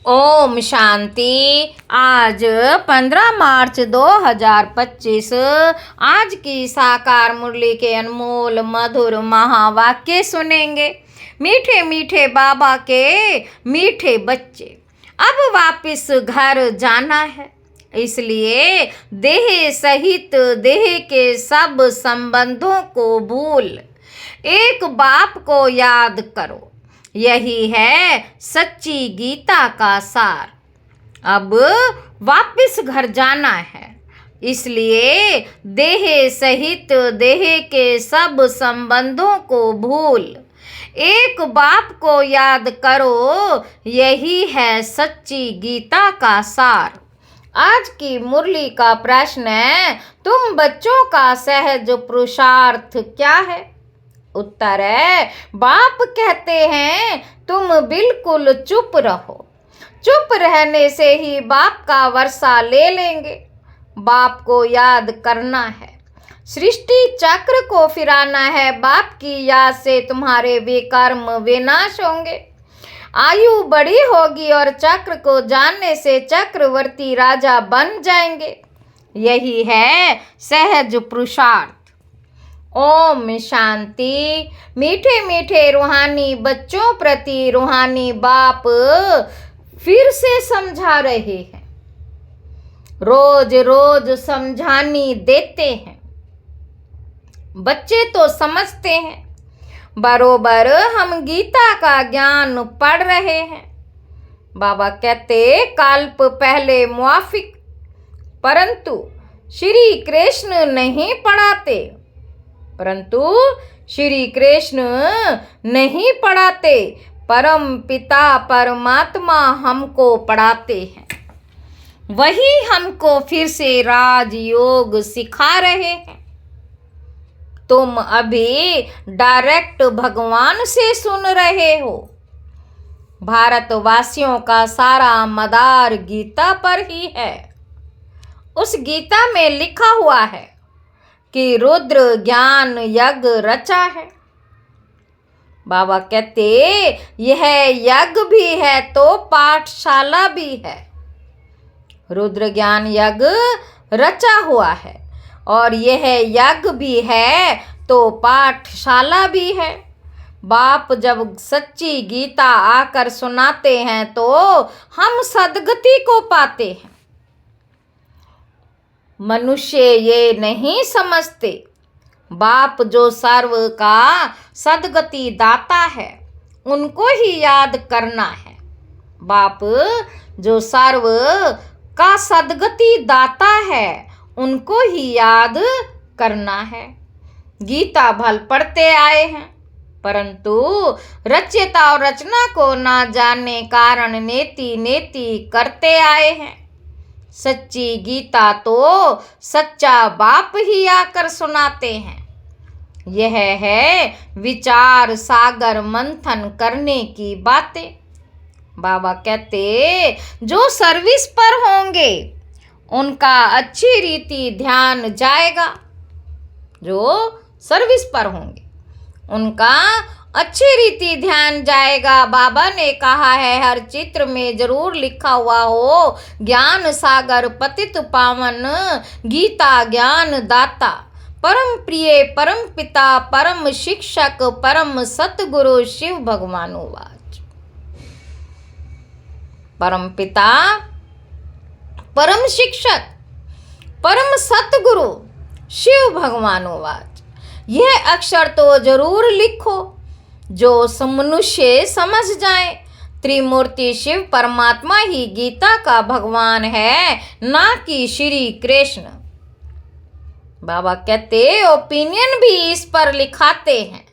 ओम शांति। आज 15 मार्च 2025 आज की साकार मुरली के अनमोल मधुर महावाक्य सुनेंगे। मीठे मीठे बाबा के मीठे बच्चे, अब वापिस घर जाना है, इसलिए देह सहित देह के सब संबंधों को भूल एक बाप को याद करो। यही है सच्ची गीता का सार। अब वापिस घर जाना है, इसलिए देह सहित देह के सब संबंधों को भूल एक बाप को याद करो। यही है सच्ची गीता का सार। आज की मुरली का प्रश्न है, तुम बच्चों का सहज पुरुषार्थ क्या है? उत्तर है, बाप कहते हैं तुम बिल्कुल चुप रहो। चुप रहने से ही बाप का वर्षा ले लेंगे। बाप को याद करना है, सृष्टि चक्र को फिराना है। बाप की याद से तुम्हारे विकर्म विनाश होंगे। आयु बड़ी होगी और चक्र को जानने से चक्रवर्ती राजा बन जाएंगे। यही है सहज पुरुषार्थ। ओम शांति। मीठे मीठे रूहानी बच्चों प्रति रूहानी बाप फिर से समझा रहे हैं। रोज रोज समझानी देते हैं। बच्चे तो समझते हैं, बरोबर हम गीता का ज्ञान पढ़ रहे हैं। बाबा कहते कल्प पहले मुआफिक, परंतु श्री कृष्ण नहीं पढ़ाते। परंतु श्री कृष्ण नहीं पढ़ाते, परम पिता परमात्मा हमको पढ़ाते हैं। वही हमको फिर से राजयोग सिखा रहे हैं। तुम अभी डायरेक्ट भगवान से सुन रहे हो। भारतवासियों का सारा मदार गीता पर ही है। उस गीता में लिखा हुआ है कि रुद्र ज्ञान यज्ञ रचा है। बाबा कहते यह यज्ञ भी है तो पाठशाला भी है। रुद्र ज्ञान यज्ञ रचा हुआ है और यह यज्ञ भी है तो पाठशाला भी है। बाप जब सच्ची गीता आकर सुनाते हैं तो हम सद्गति को पाते हैं। मनुष्य ये नहीं समझते, बाप जो सर्व का सद्गति दाता है उनको ही याद करना है। बाप जो सर्व का सद्गति दाता है उनको ही याद करना है। गीता भल पढ़ते आए हैं, परंतु रचयिता और रचना को ना जानने कारण नेति नेति करते आए हैं। सच्ची गीता तो सच्चा बाप ही आकर सुनाते हैं। यह है विचार सागर मंथन करने की बातें। बाबा कहते जो सर्विस पर होंगे उनका अच्छी रीति ध्यान जाएगा। जो सर्विस पर होंगे उनका अच्छी रीति ध्यान जाएगा। बाबा ने कहा है हर चित्र में जरूर लिखा हुआ हो, ज्ञान सागर पतित पावन गीता ज्ञान दाता, परम प्रिय परम पिता परम शिक्षक परम सतगुरु शिव भगवानुवाच। परम पिता परम शिक्षक परम सतगुरु शिव भगवानुवाच। यह अक्षर तो जरूर लिखो जो मनुष्य समझ जाए। त्रिमूर्ति शिव परमात्मा ही गीता का भगवान है, ना कि श्री कृष्ण। बाबा कहते ओपिनियन भी इस पर लिखाते हैं।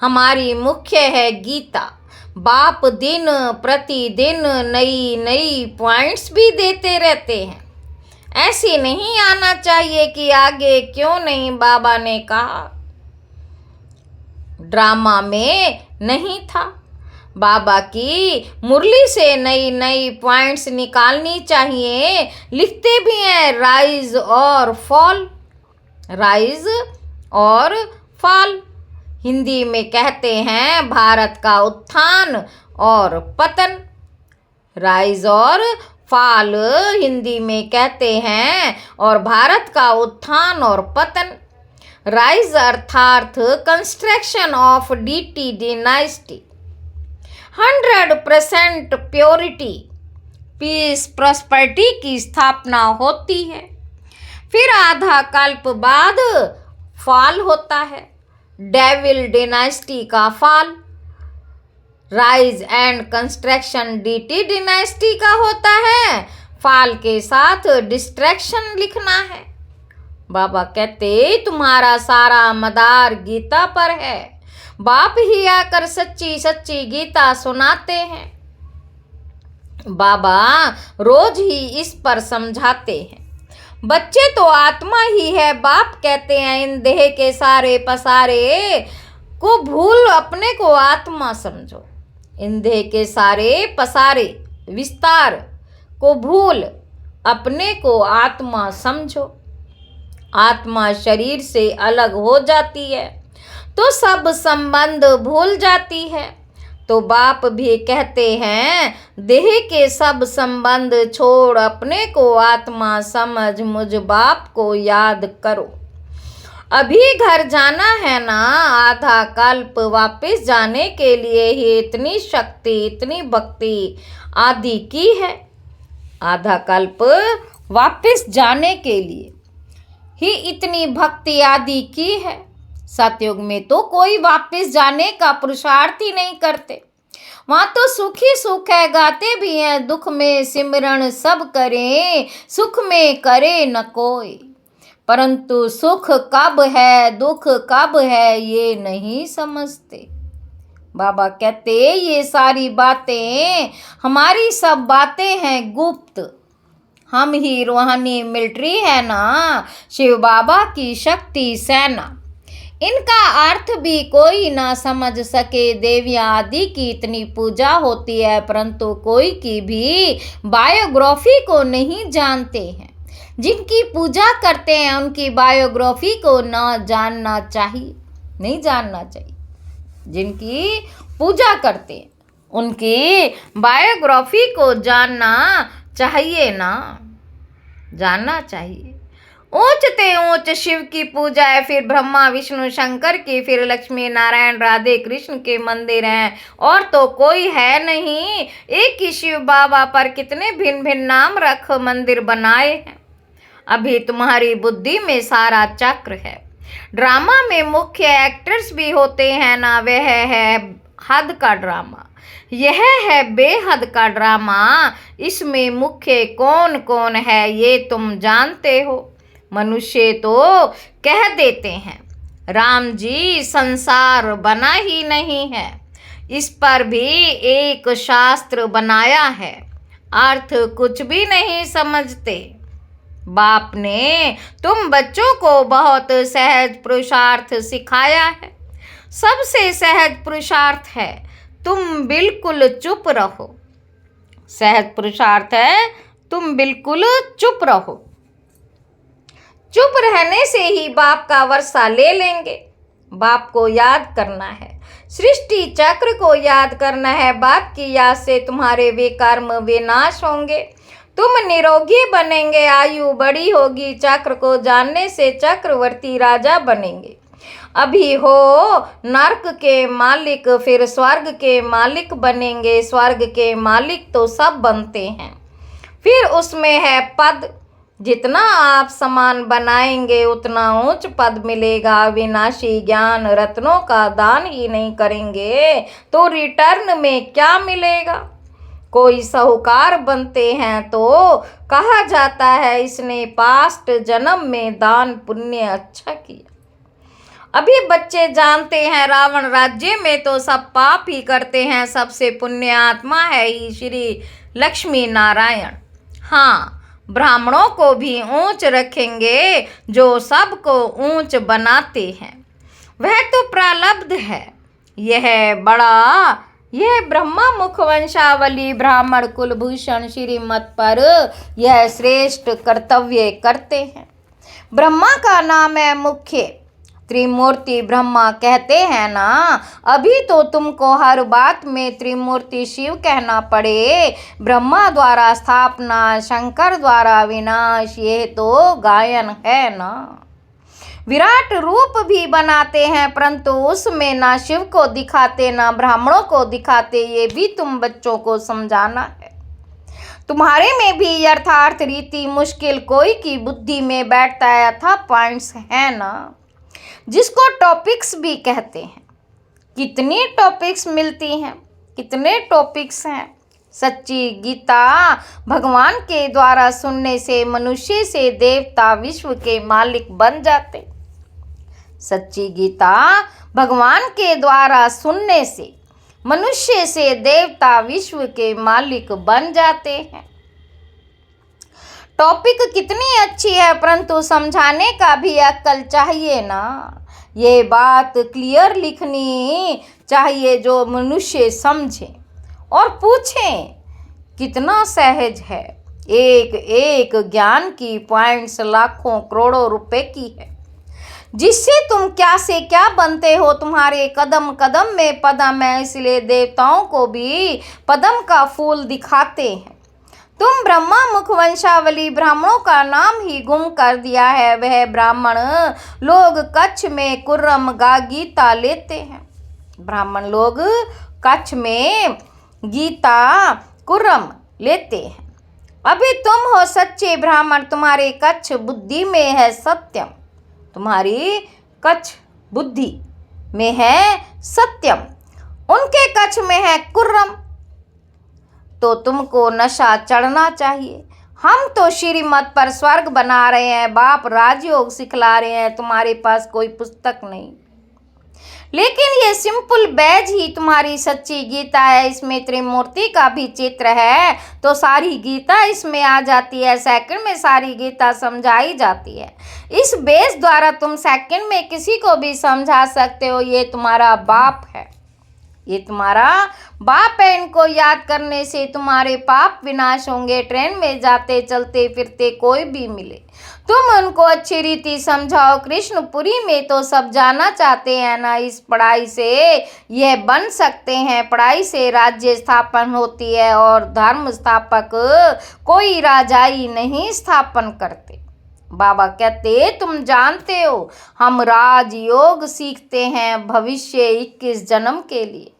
हमारी मुख्य है गीता। बाप दिन प्रतिदिन नई नई पॉइंट्स भी देते रहते हैं। ऐसे नहीं आना चाहिए कि आगे क्यों नहीं बाबा ने कहा। ड्रामा में नहीं था। बाबा की मुरली से नई नई पॉइंट्स निकालनी चाहिए। लिखते भी हैं राइज और फॉल, राइज और फॉल। हिंदी में कहते हैं भारत का उत्थान और पतन। राइज और फॉल हिंदी में कहते हैं, और भारत का उत्थान और पतन। राइज अर्थात construction of deity dynasty, 100% purity, peace, prosperity की स्थापना होती है। फिर आधा कल्प बाद फॉल होता है, डेविल डिनाइस्टी का फॉल। राइज एंड कंस्ट्रक्शन डीटी डिनाइस्टी का होता है, फॉल के साथ डिस्ट्रैक्शन लिखना है। बाबा कहते तुम्हारा सारा मदार गीता पर है, बाप ही आकर सच्ची सच्ची गीता सुनाते हैं। बाबा रोज ही इस पर समझाते हैं। बच्चे तो आत्मा ही है, बाप कहते हैं इन देह के सारे पसारे को भूल अपने को आत्मा समझो। इन देह के सारे पसारे विस्तार को भूल अपने को आत्मा समझो। आत्मा शरीर से अलग हो जाती है तो सब संबंध भूल जाती है। तो बाप भी कहते हैं देह के सब संबंध छोड़ अपने को आत्मा समझ, मुझ बाप को याद करो। अभी घर जाना है ना, आधा कल्प वापस जाने के लिए ही इतनी शक्ति, इतनी भक्ति आदि की है। आधा कल्प वापस जाने के लिए ही इतनी भक्ति आदि की है। सतयुग में तो कोई वापस जाने का पुरुषार्थ ही नहीं करते। वहाँ तो सुख ही सुख है, गाते भी हैं दुख में सिमरन सब करें, सुख में करे न कोई। परंतु सुख कब है, दुख कब है, ये नहीं समझते। बाबा कहते ये सारी बातें, हमारी सब बातें हैं गुप्त। हम ही रूहानी मिलिट्री है ना, शिव बाबा की शक्ति सेना। इनका अर्थ भी कोई ना समझ सके। देवियाँ आदि की इतनी पूजा होती है, परंतु कोई की भी बायोग्राफी को नहीं जानते हैं। जिनकी पूजा करते हैं उनकी बायोग्राफी को ना जानना चाहिए, नहीं जानना चाहिए। जिनकी पूजा करते हैं उनकी बायोग्राफी को जानना चाहिए ना, जानना चाहिए। ऊंच ते ऊंच शिव की पूजा है, फिर ब्रह्मा विष्णु शंकर की, फिर लक्ष्मी नारायण राधे कृष्ण के मंदिर हैं, और तो कोई है नहीं। एक ही शिव बाबा पर कितने भिन्न भिन्न नाम रख मंदिर बनाए हैं। अभी तुम्हारी बुद्धि में सारा चक्र है। ड्रामा में मुख्य एक्टर्स भी होते हैं ना, वह है हद का ड्रामा, यह है बेहद का ड्रामा। इसमें मुख्य कौन कौन है ये तुम जानते हो। मनुष्य तो कह देते हैं राम जी संसार बना ही नहीं है, इस पर भी एक शास्त्र बनाया है, अर्थ कुछ भी नहीं समझते। बाप ने तुम बच्चों को बहुत सहज पुरुषार्थ सिखाया है। सबसे सहज पुरुषार्थ है तुम बिल्कुल चुप रहो। सहज पुरुषार्थ है तुम बिल्कुल चुप रहो। चुप रहने से ही बाप का वर्षा ले लेंगे। बाप को याद करना है, सृष्टि चक्र को याद करना है। बाप की याद से तुम्हारे वे कर्म विनाश होंगे, तुम निरोगी बनेंगे, आयु बड़ी होगी। चक्र को जानने से चक्रवर्ती राजा बनेंगे। अभी हो नरक के मालिक, फिर स्वर्ग के मालिक बनेंगे। स्वर्ग के मालिक तो सब बनते हैं, फिर उसमें है पद। जितना आप समान बनाएंगे उतना ऊंच पद मिलेगा। विनाशी ज्ञान रत्नों का दान ही नहीं करेंगे तो रिटर्न में क्या मिलेगा। कोई साहूकार बनते हैं तो कहा जाता है इसने पास्ट जन्म में दान पुण्य अच्छा किया। अभी बच्चे जानते हैं रावण राज्य में तो सब पाप ही करते हैं, सबसे पुण्य आत्मा है ही श्री लक्ष्मी नारायण। हाँ, ब्राह्मणों को भी ऊंच रखेंगे जो सबको ऊंच बनाते हैं। वह तो प्रारब्ध है। यह ब्रह्मा मुख वंशावली ब्राह्मण कुलभूषण श्रीमत पर यह श्रेष्ठ कर्तव्य करते हैं। ब्रह्मा का नाम है मुख्य, त्रिमूर्ति ब्रह्मा कहते हैं ना, अभी तो तुमको हर बात में त्रिमूर्ति शिव कहना पड़े। ब्रह्मा द्वारा स्थापना, शंकर द्वारा विनाश, ये तो गायन है ना। विराट रूप भी बनाते हैं परंतु उसमें ना शिव को दिखाते ना ब्राह्मणों को दिखाते, ये भी तुम बच्चों को समझाना है। तुम्हारे में भी यथार्थ रीति मुश्किल कोई की बुद्धि में बैठता है, अथा पॉइंट्स है ना, जिसको टॉपिक्स भी कहते हैं। कितनी टॉपिक्स मिलती हैं, कितने टॉपिक्स हैं। सच्ची गीता भगवान के द्वारा सुनने से मनुष्य से देवता विश्व के मालिक बन जाते। सच्ची गीता भगवान के द्वारा सुनने से मनुष्य से देवता विश्व के मालिक बन जाते हैं। टॉपिक कितनी अच्छी है परंतु समझाने का भी अक्ल चाहिए ना। ये बात क्लियर लिखनी चाहिए जो मनुष्य समझे और पूछें। कितना सहज है, एक एक ज्ञान की पॉइंट्स लाखों करोड़ों रुपए की है, जिससे तुम क्या से क्या बनते हो। तुम्हारे कदम कदम में पदम है, इसलिए देवताओं को भी पदम का फूल दिखाते हैं। तुम ब्रह्मा मुख वंशावली ब्राह्मणों का नाम ही गुम कर दिया है। वह ब्राह्मण लोग कच्छ में कुर्रम गा गीता लेते हैं। ब्राह्मण लोग कच्छ में गीता कुर्रम लेते हैं। अभी तुम हो सच्चे ब्राह्मण, तुम्हारे कच्छ बुद्धि में है सत्यम। तुम्हारी कच्छ बुद्धि में है सत्यम, उनके कच्छ में है कुर्रम। तो तुमको नशा चढ़ना चाहिए। हम तो श्रीमत पर स्वर्ग बना रहे हैं, बाप राजयोग सिखला रहे हैं, तुम्हारे पास कोई पुस्तक नहीं। लेकिन ये सिंपल बैज ही तुम्हारी सच्ची गीता है। इसमें त्रिमूर्ति का भी चित्र है तो सारी गीता इसमें आ जाती है। सेकंड में सारी गीता समझाई जाती है। इस बेस द्वारा तुम सेकंड में किसी को भी समझा सकते हो। ये तुम्हारा बाप है, ये तुम्हारा बाप है। इनको याद करने से तुम्हारे पाप विनाश होंगे। ट्रेन में जाते चलते फिरते कोई भी मिले, तुम उनको अच्छी रीति समझाओ। कृष्णपुरी में तो सब जाना चाहते हैं ना। इस पढ़ाई से यह बन सकते हैं। पढ़ाई से राज्य स्थापन होती है और धर्म स्थापक कोई राजाई नहीं स्थापन करते। बाबा कहते तुम जानते हो हम राजयोग सीखते हैं भविष्य 21 जन्म के लिए।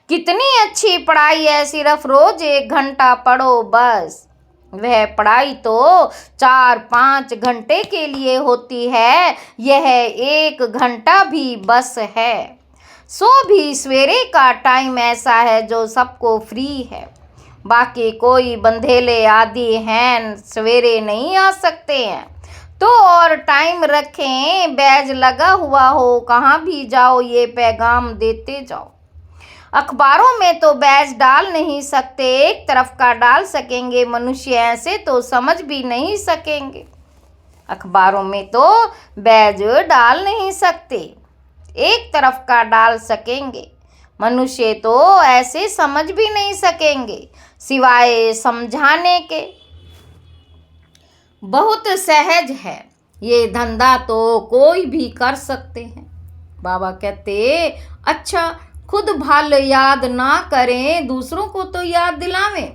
कितनी अच्छी पढ़ाई है, सिर्फ रोज 1 घंटा पढ़ो बस। वह पढ़ाई तो 4-5 घंटे के लिए होती है, यह 1 घंटा भी बस है। सो भी सवेरे का टाइम ऐसा है जो सबको फ्री है। बाकी कोई बंधेले आदि हैं सवेरे नहीं आ सकते हैं तो और टाइम रखें। बैज लगा हुआ हो, कहाँ भी जाओ ये पैगाम देते जाओ। अखबारों में तो बैज डाल नहीं सकते, एक तरफ का डाल सकेंगे। मनुष्य ऐसे तो समझ भी नहीं सकेंगे। अखबारों में तो बैज डाल नहीं सकते, एक तरफ का डाल सकेंगे। मनुष्य तो ऐसे समझ भी नहीं सकेंगे सिवाय समझाने के। बहुत सहज है ये धंधा, तो कोई भी कर सकते हैं। बाबा कहते अच्छा खुद भल याद ना करें, दूसरों को तो याद दिलावें,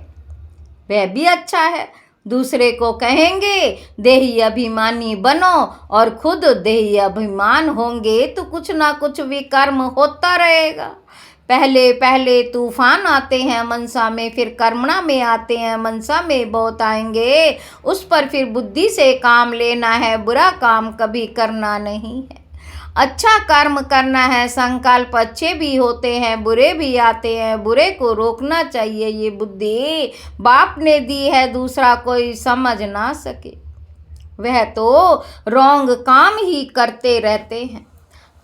वह भी अच्छा है। दूसरे को कहेंगे देही अभिमानी बनो और खुद देही अभिमान होंगे तो कुछ ना कुछ विकर्म होता रहेगा। पहले पहले तूफान आते हैं मनसा में, फिर कर्मणा में आते हैं। मनसा में बहुत आएंगे, उस पर फिर बुद्धि से काम लेना है। बुरा काम कभी करना नहीं है, अच्छा कर्म करना है। संकल्प अच्छे भी होते हैं, बुरे भी आते हैं, बुरे को रोकना चाहिए। ये बुद्धि बाप ने दी है, दूसरा कोई समझ ना सके। वह तो रॉन्ग काम ही करते रहते हैं।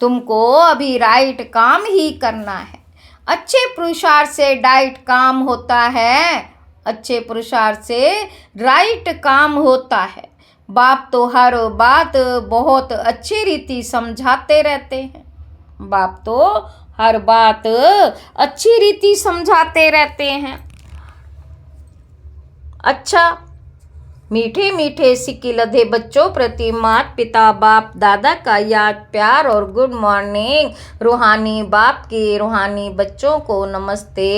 तुमको अभी राइट काम ही करना है। अच्छे पुरुषार्थ से डाइट काम होता है, अच्छे पुरुषार्थ से राइट काम होता है। बाप तो हर बात बहुत अच्छी रीति समझाते रहते हैं। बाप तो हर बात अच्छी रीति समझाते रहते हैं। अच्छा मीठे मीठे सिक्के लधे बच्चों प्रति माता पिता बाप दादा का याद प्यार और गुड मॉर्निंग। रूहानी बाप की रूहानी बच्चों को नमस्ते।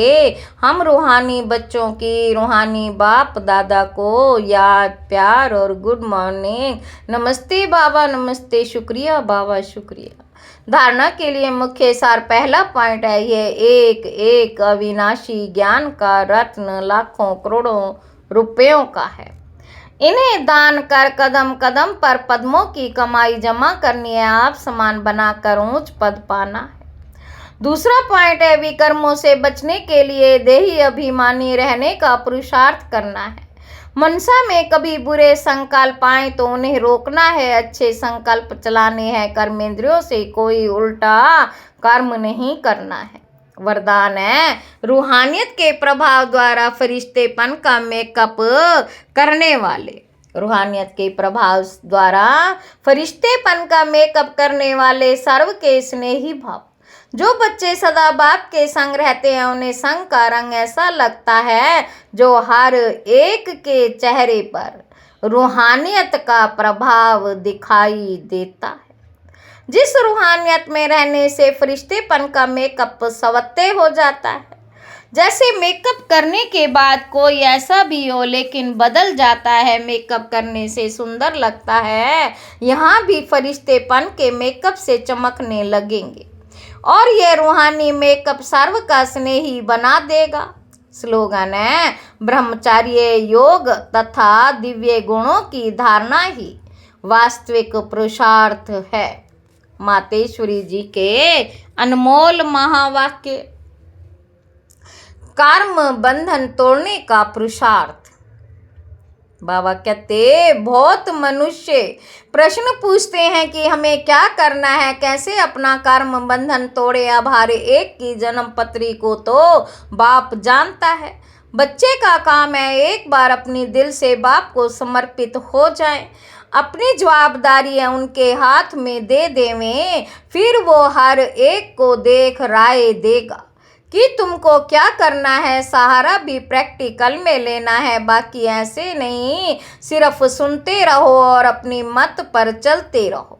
हम रूहानी बच्चों की रूहानी बाप दादा को याद प्यार और गुड मॉर्निंग। नमस्ते बाबा, नमस्ते, शुक्रिया बाबा, शुक्रिया। धारणा के लिए मुख्य सार पहला पॉइंट है, ये एक एक अविनाशी ज्ञान का रत्न लाखों करोड़ों रुपयों का है। इन्हें दान कर कदम कदम पर पद्मों की कमाई जमा करनी है, आप समान बनाकर ऊंच पद पाना है। दूसरा पॉइंट है, विकर्मों से बचने के लिए देही अभिमानी रहने का पुरुषार्थ करना है। मनसा में कभी बुरे संकल्प आए तो उन्हें रोकना है, अच्छे संकल्प चलाने हैं। कर्मेंद्रियों से कोई उल्टा कर्म नहीं करना है। वरदान है, रूहानियत के प्रभाव द्वारा फरिश्तेपन का मेकअप करने वाले। रूहानियत के प्रभाव द्वारा फरिश्तेपन का मेकअप करने वाले सर्व के स्नेही भाव। जो बच्चे सदा बाप के संग रहते हैं उन्हें संग का रंग ऐसा लगता है जो हर एक के चेहरे पर रूहानियत का प्रभाव दिखाई देता है। जिस रूहानियत में रहने से फरिश्तेपन का मेकअप सवत्ते हो जाता है। जैसे मेकअप करने के बाद कोई ऐसा भी हो लेकिन बदल जाता है, मेकअप करने से सुंदर लगता है, यहाँ भी फरिश्तेपन के मेकअप से चमकने लगेंगे और यह रूहानी मेकअप सर्व का स्नेही बना देगा। स्लोगन है, ब्रह्मचार्य योग तथा दिव्य गुणों की धारणा ही वास्तविक पुरुषार्थ है। मातेश्वरी जी के अनमोल महावाक्य। कर्म बंधन तोड़ने का पुरुषार्थ। बाबा कहते, बहुत मनुष्य प्रश्न पूछते हैं कि हमें क्या करना है, कैसे अपना कर्म बंधन तोड़े। अब हर एक की जन्म पत्री को तो बाप जानता है। बच्चे का काम है एक बार अपनी दिल से बाप को समर्पित हो जाए, अपनी जवाबदारियां उनके हाथ में दे देवें, फिर वो हर एक को देख राय देगा कि तुमको क्या करना है। सहारा भी प्रैक्टिकल में लेना है, बाकी ऐसे नहीं सिर्फ सुनते रहो और अपनी मत पर चलते रहो।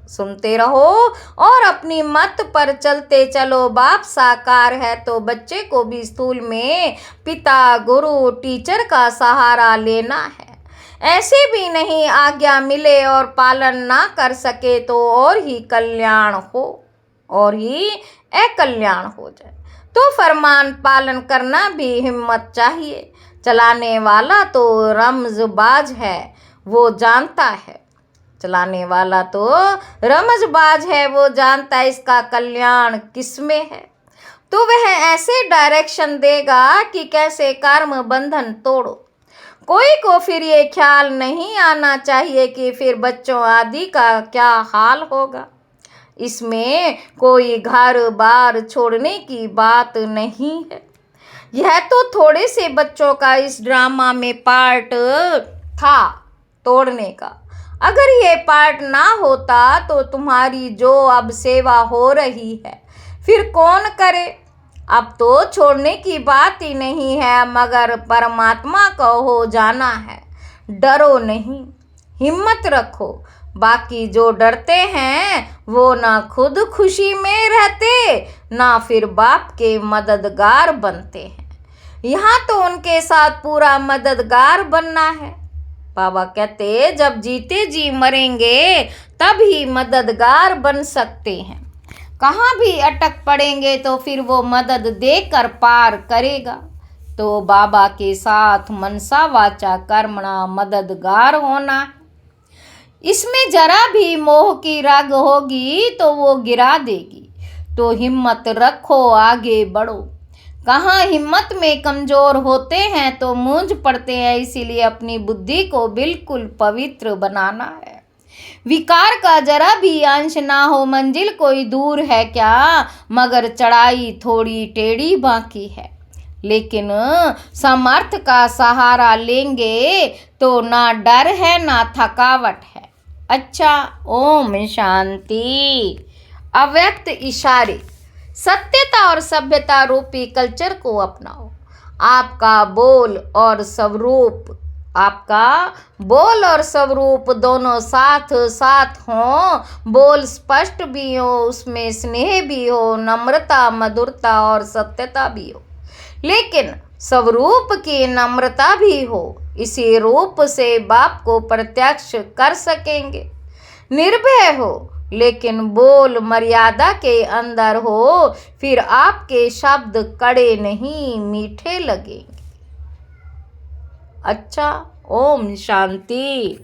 सुनते रहो और अपनी मत पर चलते चलो। बाप साकार है तो बच्चे को भी स्थूल में पिता गुरु टीचर का सहारा लेना है। ऐसे भी नहीं आज्ञा मिले और पालन ना कर सके तो और ही कल्याण हो और ही अकल्याण हो जाए। तो फरमान पालन करना भी हिम्मत चाहिए। चलाने वाला तो रमजबाज है वो जानता है। चलाने वाला तो रमजबाज है वो जानता है इसका कल्याण किसमें है। तो वह ऐसे डायरेक्शन देगा कि कैसे कर्म बंधन तोड़ो। कोई को फिर ये ख्याल नहीं आना चाहिए कि फिर बच्चों आदि का क्या हाल होगा। इसमें कोई घर बार छोड़ने की बात नहीं है। यह तो थोड़े से बच्चों का इस ड्रामा में पार्ट था तोड़ने का। अगर ये पार्ट ना होता तो तुम्हारी जो अब सेवा हो रही है फिर कौन करे। अब तो छोड़ने की बात ही नहीं है, मगर परमात्मा का हो जाना है। डरो नहीं, हिम्मत रखो। बाकी जो डरते हैं वो ना खुद खुशी में रहते ना फिर बाप के मददगार बनते हैं। यहाँ तो उनके साथ पूरा मददगार बनना है। बाबा कहते, जब जीते जी मरेंगे तब ही मददगार बन सकते हैं। कहाँ भी अटक पड़ेंगे तो फिर वो मदद देकर पार करेगा। तो बाबा के साथ मनसा वाचा कर्मणा मददगार होना है। इसमें जरा भी मोह की रग होगी तो वो गिरा देगी। तो हिम्मत रखो, आगे बढ़ो। कहाँ हिम्मत में कमज़ोर होते हैं तो मूंझ पड़ते हैं, इसीलिए अपनी बुद्धि को बिल्कुल पवित्र बनाना है। विकार का जरा भी अंश ना हो। मंजिल कोई दूर है क्या, मगर चढ़ाई थोड़ी टेढ़ी बाकी है। लेकिन सामर्थ्य का सहारा लेंगे तो ना डर है ना थकावट है। अच्छा, ओम शांति। अव्यक्त इशारे। सत्यता और सभ्यता रूपी कल्चर को अपनाओ। आपका बोल और स्वरूप आपका बोल और स्वरूप दोनों साथ साथ हों, बोल स्पष्ट भी हो, उसमें स्नेह भी हो, नम्रता, मधुरता और सत्यता भी हो, लेकिन स्वरूप की नम्रता भी हो। इसी रूप से बाप को प्रत्यक्ष कर सकेंगे। निर्भय हो, लेकिन बोल मर्यादा के अंदर हो, फिर आपके शब्द कड़े नहीं मीठे लगेंगे। अच्छा, ओम शांति।